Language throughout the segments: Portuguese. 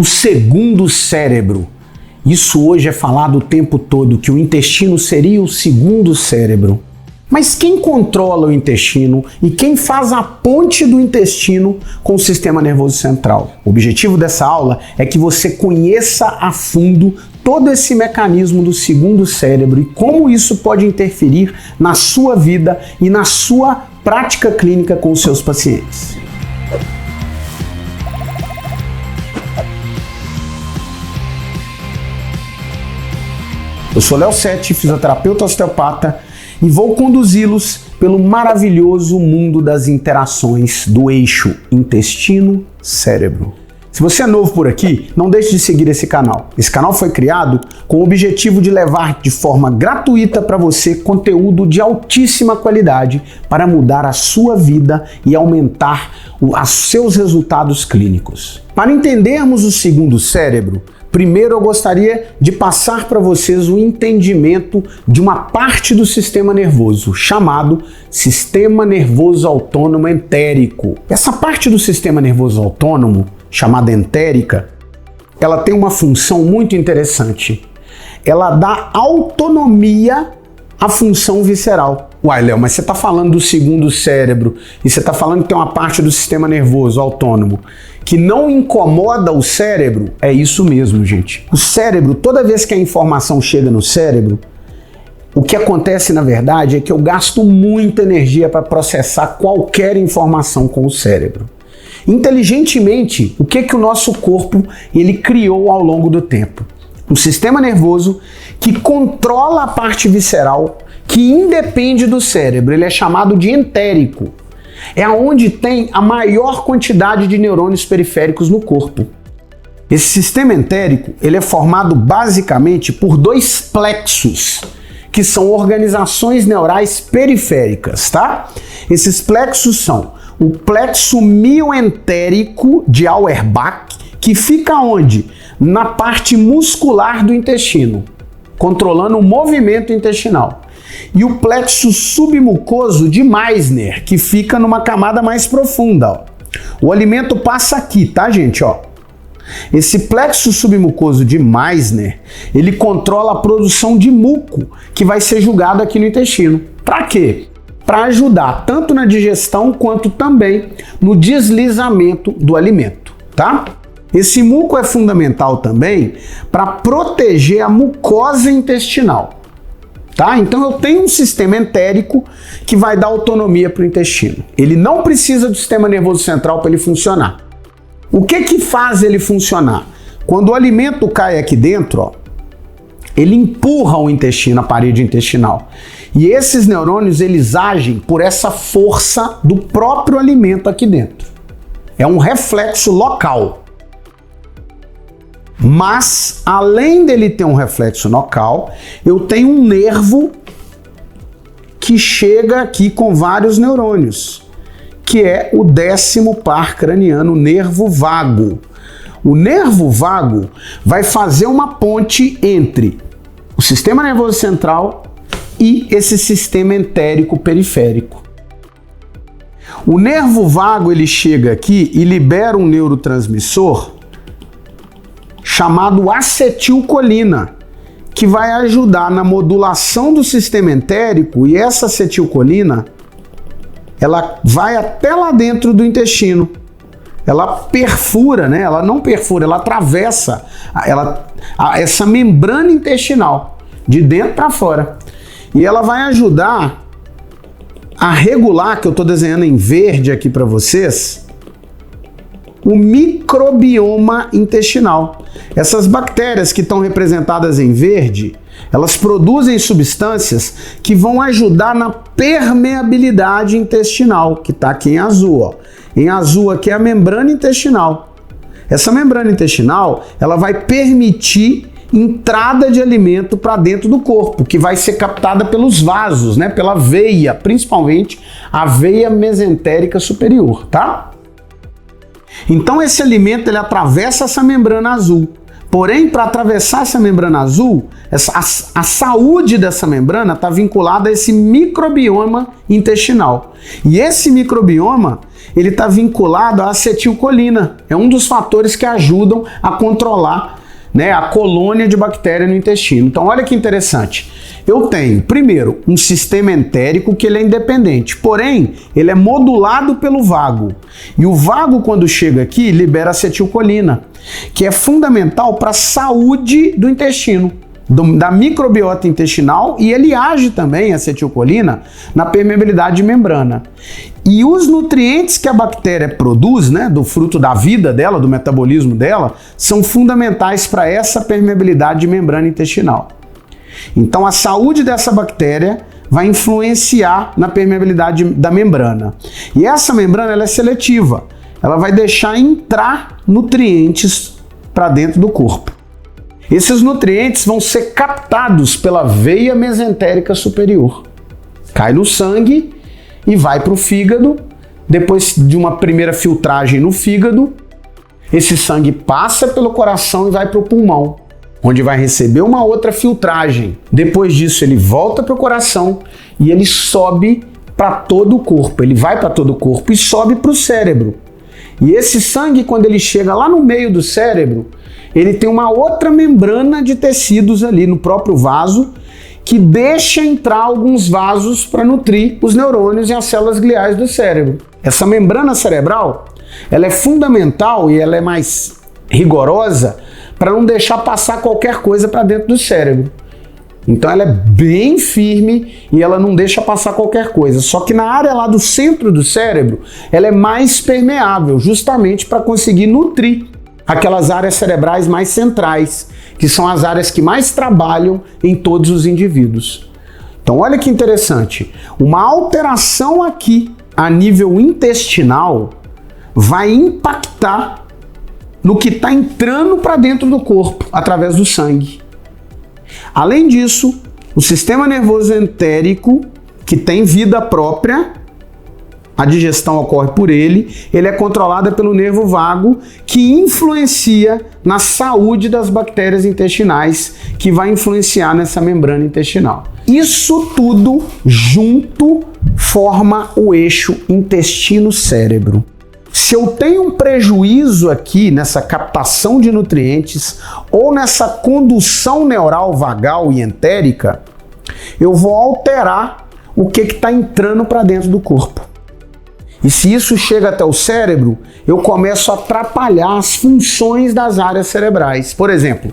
o segundo cérebro. Isso hoje é falado o tempo todo, que o intestino seria o segundo cérebro. Mas quem controla o intestino e quem faz a ponte do intestino com o sistema nervoso central? O objetivo dessa aula é que você conheça a fundo todo esse mecanismo do segundo cérebro e como isso pode interferir na sua vida e na sua prática clínica com os seus pacientes. Eu sou Léo Sete, fisioterapeuta osteopata, e vou conduzi-los pelo maravilhoso mundo das interações do eixo intestino-cérebro. Se você é novo por aqui, não deixe de seguir esse canal. Esse canal foi criado com o objetivo de levar de forma gratuita para você conteúdo de altíssima qualidade para mudar a sua vida e aumentar os seus resultados clínicos. Para entendermos o segundo cérebro, primeiro eu gostaria de passar para vocês o entendimento de uma parte do sistema nervoso, chamado Sistema Nervoso Autônomo Entérico. Essa parte do sistema nervoso autônomo, chamada entérica, ela tem uma função muito interessante. Ela dá autonomia à função visceral. Uai, Léo, mas você está falando do segundo cérebro e você está falando que tem uma parte do sistema nervoso autônomo que não incomoda o cérebro? É isso mesmo, gente. O cérebro, toda vez que a informação chega no cérebro, o que acontece na verdade é que eu gasto muita energia para processar qualquer informação com o cérebro. Inteligentemente, o que o nosso corpo ele criou ao longo do tempo? Um sistema nervoso que controla a parte visceral, que independe do cérebro. Ele é chamado de entérico. É onde tem a maior quantidade de neurônios periféricos no corpo. Esse sistema entérico ele é formado basicamente por dois plexos, que são organizações neurais periféricas, tá? Esses plexos são o plexo mioentérico de Auerbach, que fica onde? Na parte muscular do intestino, controlando o movimento intestinal. E o plexo submucoso de Meissner, que fica numa camada mais profunda. Ó. O alimento passa aqui, tá, gente? Ó. Esse plexo submucoso de Meissner, ele controla a produção de muco, que vai ser julgado aqui no intestino. Para quê? Para ajudar tanto na digestão quanto também no deslizamento do alimento, tá? Esse muco é fundamental também para proteger a mucosa intestinal. Tá? Então eu tenho um sistema entérico que vai dar autonomia para o intestino. Ele não precisa do sistema nervoso central para ele funcionar. O que faz ele funcionar? Quando o alimento cai aqui dentro, ó, ele empurra o intestino, a parede intestinal. E esses neurônios eles agem por essa força do próprio alimento aqui dentro. É um reflexo local. Mas, além dele ter um reflexo local, eu tenho um nervo que chega aqui com vários neurônios, que é o 10º par craniano, o nervo vago. O nervo vago vai fazer uma ponte entre o sistema nervoso central e esse sistema entérico periférico. O nervo vago ele chega aqui e libera um neurotransmissor chamado acetilcolina, que vai ajudar na modulação do sistema entérico, e essa acetilcolina ela vai até lá dentro do intestino. Ela perfura, né? Ela não perfura, ela atravessa essa membrana intestinal, de dentro para fora. E ela vai ajudar a regular, que eu estou desenhando em verde aqui para vocês, o microbioma intestinal. Essas bactérias que estão representadas em verde, elas produzem substâncias que vão ajudar na permeabilidade intestinal, que está aqui em azul. Ó. Em azul aqui é a membrana intestinal. Essa membrana intestinal, ela vai permitir entrada de alimento para dentro do corpo, que vai ser captada pelos vasos, né? Pela veia, principalmente a veia mesentérica superior, tá? Então esse alimento ele atravessa essa membrana azul. Porém, para atravessar essa membrana azul, a saúde dessa membrana está vinculada a esse microbioma intestinal. E esse microbioma, ele está vinculado à acetilcolina. É um dos fatores que ajudam a controlar, né, a colônia de bactéria no intestino. Então olha que interessante. Eu tenho, primeiro, um sistema entérico que ele é independente, porém, ele é modulado pelo vago. E o vago, quando chega aqui, libera acetilcolina, que é fundamental para a saúde do intestino, da microbiota intestinal, e ele age também, a acetilcolina, na permeabilidade de membrana. E os nutrientes que a bactéria produz, né, do fruto da vida dela, do metabolismo dela, são fundamentais para essa permeabilidade de membrana intestinal. Então a saúde dessa bactéria vai influenciar na permeabilidade da membrana. E essa membrana ela é seletiva, ela vai deixar entrar nutrientes para dentro do corpo. Esses nutrientes vão ser captados pela veia mesentérica superior. Cai no sangue e vai para o fígado. Depois de uma primeira filtragem no fígado, esse sangue passa pelo coração e vai para o pulmão, onde vai receber uma outra filtragem. Depois disso ele volta para o coração e ele sobe para todo o corpo. Ele vai para todo o corpo e sobe para o cérebro. E esse sangue, quando ele chega lá no meio do cérebro, ele tem uma outra membrana de tecidos ali no próprio vaso, que deixa entrar alguns vasos para nutrir os neurônios e as células gliais do cérebro. Essa membrana cerebral, ela é fundamental e ela é mais rigorosa para não deixar passar qualquer coisa para dentro do cérebro. Então ela é bem firme e ela não deixa passar qualquer coisa. Só que na área lá do centro do cérebro, ela é mais permeável, justamente para conseguir nutrir aquelas áreas cerebrais mais centrais, que são as áreas que mais trabalham em todos os indivíduos. Então olha que interessante, uma alteração aqui a nível intestinal vai impactar no que está entrando para dentro do corpo através do sangue. Além disso, o sistema nervoso entérico, que tem vida própria, a digestão ocorre por ele é controlado pelo nervo vago, que influencia na saúde das bactérias intestinais, que vai influenciar nessa membrana intestinal. Isso tudo junto forma o eixo intestino-cérebro. Se eu tenho um prejuízo aqui nessa captação de nutrientes ou nessa condução neural vagal e entérica, eu vou alterar o que está entrando para dentro do corpo. E se isso chega até o cérebro, eu começo a atrapalhar as funções das áreas cerebrais. Por exemplo,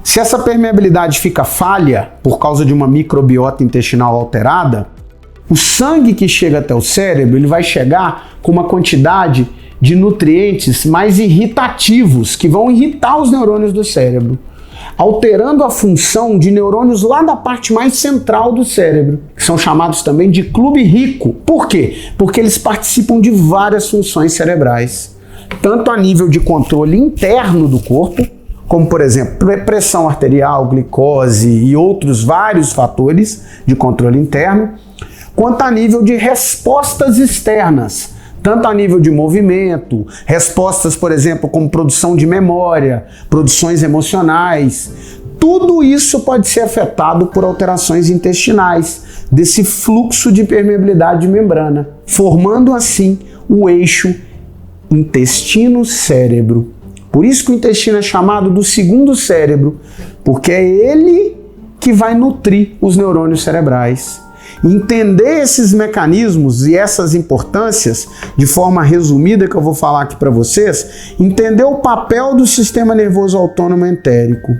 se essa permeabilidade fica falha por causa de uma microbiota intestinal alterada, o sangue que chega até o cérebro, ele vai chegar com uma quantidade de nutrientes mais irritativos, que vão irritar os neurônios do cérebro, alterando a função de neurônios lá da parte mais central do cérebro, que são chamados também de clube rico. Por quê? Porque eles participam de várias funções cerebrais, tanto a nível de controle interno do corpo, como por exemplo, pressão arterial, glicose e outros vários fatores de controle interno, quanto a nível de respostas externas, tanto a nível de movimento, respostas, por exemplo, como produção de memória, produções emocionais. Tudo isso pode ser afetado por alterações intestinais, desse fluxo de permeabilidade de membrana, formando assim o eixo intestino-cérebro. Por isso que o intestino é chamado do segundo cérebro, porque é ele que vai nutrir os neurônios cerebrais. Entender esses mecanismos e essas importâncias, de forma resumida que eu vou falar aqui para vocês, entender o papel do sistema nervoso autônomo entérico,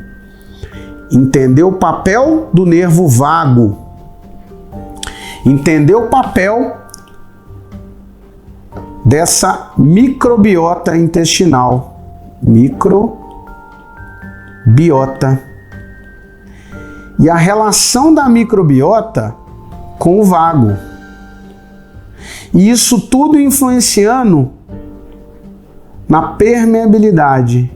entender o papel do nervo vago, entender o papel dessa microbiota intestinal, microbiota, e a relação da microbiota com o vago. E isso tudo influenciando na permeabilidade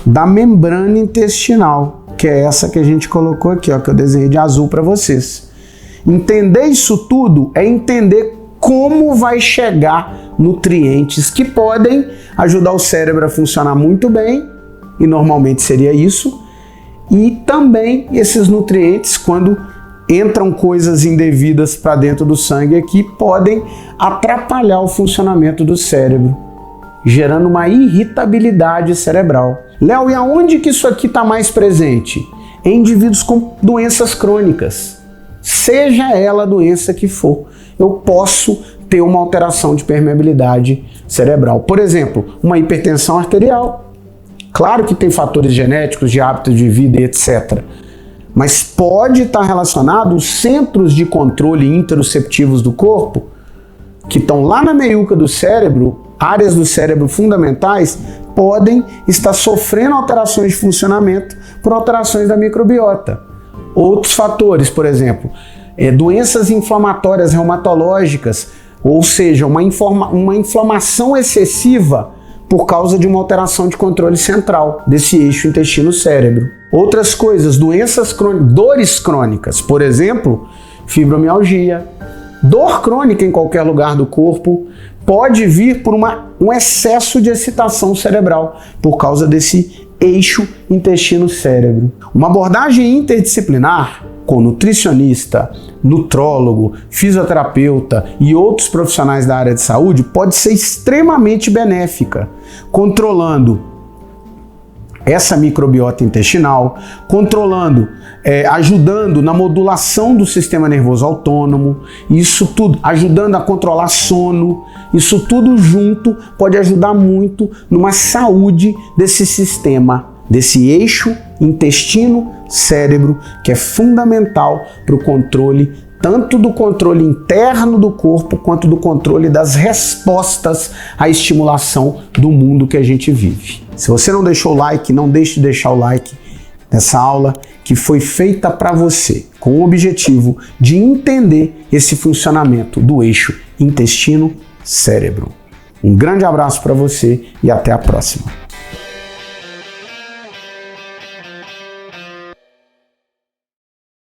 da membrana intestinal, que é essa que a gente colocou aqui, ó, que eu desenhei de azul para vocês. Entender isso tudo é entender como vai chegar nutrientes que podem ajudar o cérebro a funcionar muito bem, e normalmente seria isso, e também esses nutrientes, quando entram coisas indevidas para dentro do sangue aqui, podem atrapalhar o funcionamento do cérebro, gerando uma irritabilidade cerebral. Léo, e aonde que isso aqui está mais presente? Em indivíduos com doenças crônicas. Seja ela a doença que for, eu posso ter uma alteração de permeabilidade cerebral. Por exemplo, uma hipertensão arterial. Claro que tem fatores genéticos, de hábitos de vida e etc. Mas pode estar relacionado aos centros de controle interoceptivos do corpo, que estão lá na meiuca do cérebro, áreas do cérebro fundamentais, podem estar sofrendo alterações de funcionamento por alterações da microbiota. Outros fatores, por exemplo, doenças inflamatórias reumatológicas, ou seja, uma inflamação excessiva por causa de uma alteração de controle central desse eixo intestino-cérebro. Outras coisas, doenças crônicas, dores crônicas, por exemplo, fibromialgia. Dor crônica em qualquer lugar do corpo pode vir por um excesso de excitação cerebral por causa desse eixo intestino-cérebro. Uma abordagem interdisciplinar com nutricionista, nutrólogo, fisioterapeuta e outros profissionais da área de saúde pode ser extremamente benéfica, controlando essa microbiota intestinal, ajudando na modulação do sistema nervoso autônomo, isso tudo, ajudando a controlar sono, isso tudo junto pode ajudar muito numa saúde desse sistema, desse eixo intestino-cérebro, que é fundamental para o controle, tanto do controle interno do corpo, quanto do controle das respostas à estimulação do mundo que a gente vive. Se você não deixou o like, não deixe de deixar o like nessa aula que foi feita para você, com o objetivo de entender esse funcionamento do eixo intestino-cérebro. Um grande abraço para você e até a próxima.